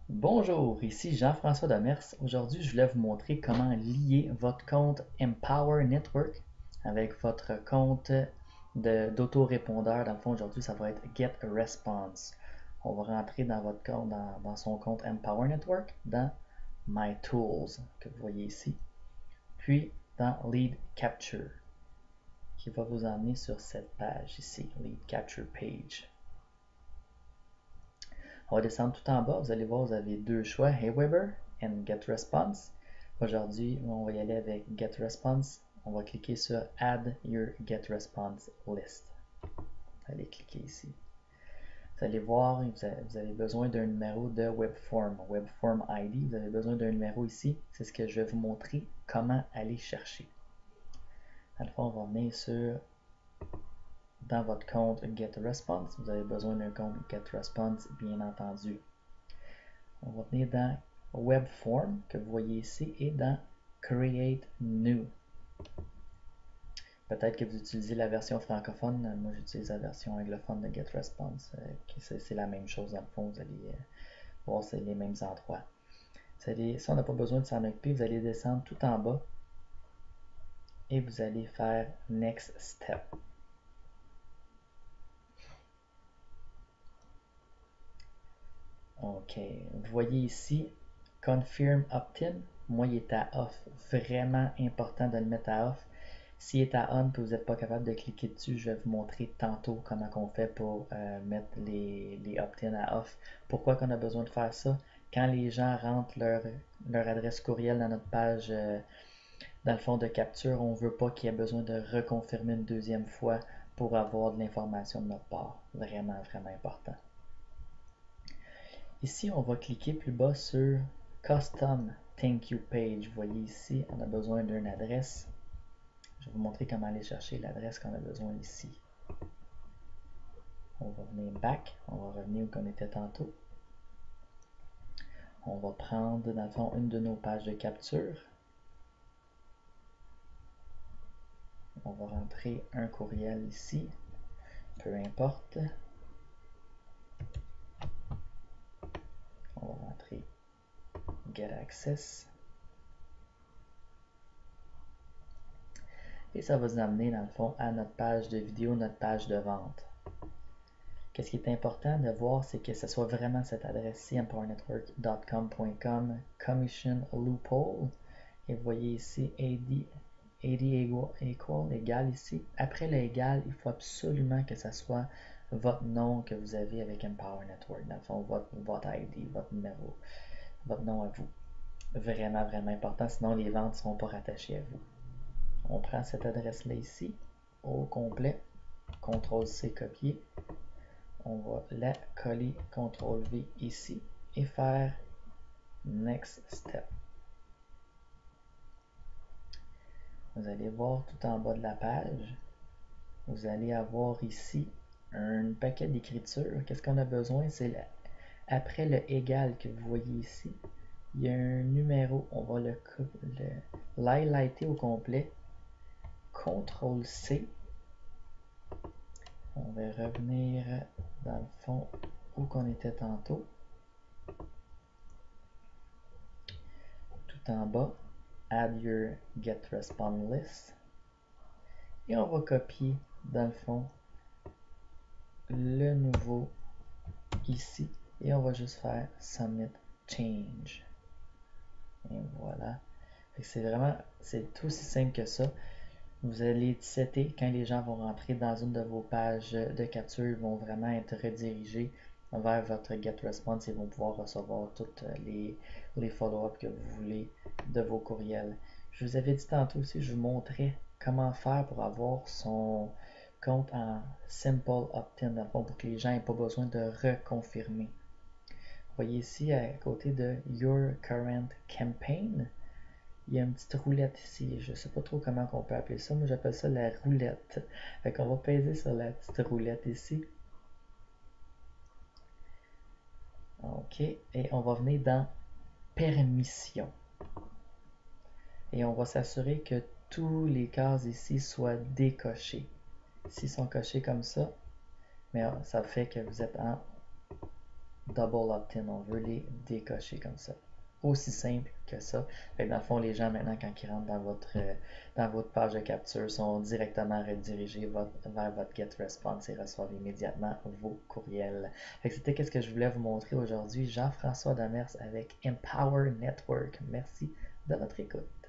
Bonjour, ici Jean-François Demers. Aujourd'hui, je voulais vous montrer comment lier votre compte Empower Network avec votre compte d'autorépondeur. Dans le fond, aujourd'hui, ça va être Get a Response. On va rentrer dans votre compte, dans son compte Empower Network, dans My Tools, que vous voyez ici, puis dans Lead Capture, qui va vous emmener sur cette page ici, Lead Capture Page. On va descendre tout en bas, vous allez voir, vous avez deux choix, Aweber et Get Response. Aujourd'hui, on va y aller avec Get Response. On va cliquer sur Add Your Get Response List. Allez cliquer ici. Vous allez voir, vous avez besoin d'un numéro de Webform ID. Vous avez besoin d'un numéro ici. C'est ce que je vais vous montrer comment aller chercher. Dans le fond, on va venir dans votre compte Get Response. Vous avez besoin d'un compte Get Response, bien entendu. On va venir dans Webform, que vous voyez ici, et dans Create New. Peut-être que vous utilisez la version francophone. Moi, j'utilise la version anglophone de GetResponse. C'est la même chose dans le fond. Vous allez voir, c'est les mêmes endroits. Si on n'a pas besoin de s'en occuper, vous allez descendre tout en bas et vous allez faire Next Step. OK. Vous voyez ici, Confirm Opt-in. Moi, il est à off. Vraiment important de le mettre à off. S'il est à on et vous n'êtes pas capable de cliquer dessus, je vais vous montrer tantôt comment on fait pour mettre les opt-in à off. Pourquoi qu'on a besoin de faire ça? Quand les gens rentrent leur adresse courriel dans notre page, dans le fond de capture, on ne veut pas qu'il y ait besoin de reconfirmer une deuxième fois pour avoir de l'information de notre part. Vraiment, vraiment important. Ici, on va cliquer plus bas sur Custom Thank You Page. Vous voyez ici, on a besoin d'une adresse. Je vais vous montrer comment aller chercher l'adresse qu'on a besoin ici. On va venir back, on va revenir où on était tantôt. On va prendre dans le fond une de nos pages de capture. On va rentrer un courriel ici, peu importe. On va rentrer Get Access. Et ça va nous amener dans le fond à notre page de vidéo, notre page de vente. Qu'est-ce qui est important de voir, c'est que ce soit vraiment cette adresse-ci, empowernetwork.com.com, Commission Loophole. Et vous voyez ici, AD égal ici. Après le égal, il faut absolument que ce soit votre nom que vous avez avec Empower Network. Dans le fond, votre ID, votre numéro, votre nom à vous. Vraiment, vraiment important, sinon les ventes ne seront pas rattachées à vous. On prend cette adresse-là ici, au complet, CTRL-C, copier. On va la coller, CTRL-V ici, et faire Next Step. Vous allez voir tout en bas de la page, vous allez avoir ici un paquet d'écriture. Qu'est-ce qu'on a besoin? C'est après le égal que vous voyez ici, il y a un numéro. On va l'highlighter au complet. CTRL-C. On va revenir dans le fond où qu'on était tantôt. Tout en bas, Add Your Get Response List. Et on va copier dans le fond le nouveau ici. Et on va juste faire Submit Change. Et voilà. C'est tout aussi simple que ça. Vous allez setter quand les gens vont rentrer dans une de vos pages de capture, ils vont vraiment être redirigés vers votre Get Response et vont pouvoir recevoir tous les follow-up que vous voulez de vos courriels. Je vous avais dit tantôt aussi, je vous montrais comment faire pour avoir son compte en Simple Opt-in, pour que les gens n'aient pas besoin de reconfirmer. Vous voyez ici à côté de Your Current Campaign, il y a une petite roulette ici. Je ne sais pas trop comment on peut appeler ça. Moi, j'appelle ça la roulette. Fait qu'on va peser sur la petite roulette ici. OK. Et on va venir dans Permission. Et on va s'assurer que tous les cases ici soient décochées. S'ils sont cochés comme ça, mais ça fait que vous êtes en double opt-in, on veut les décocher comme ça. Aussi simple que ça. Fait que dans le fond, les gens maintenant, quand ils rentrent dans votre page de capture, sont directement redirigés vers votre GetResponse et reçoivent immédiatement vos courriels. Fait que c'était ce que je voulais vous montrer aujourd'hui. Jean-François Demers avec Empower Network. Merci de votre écoute.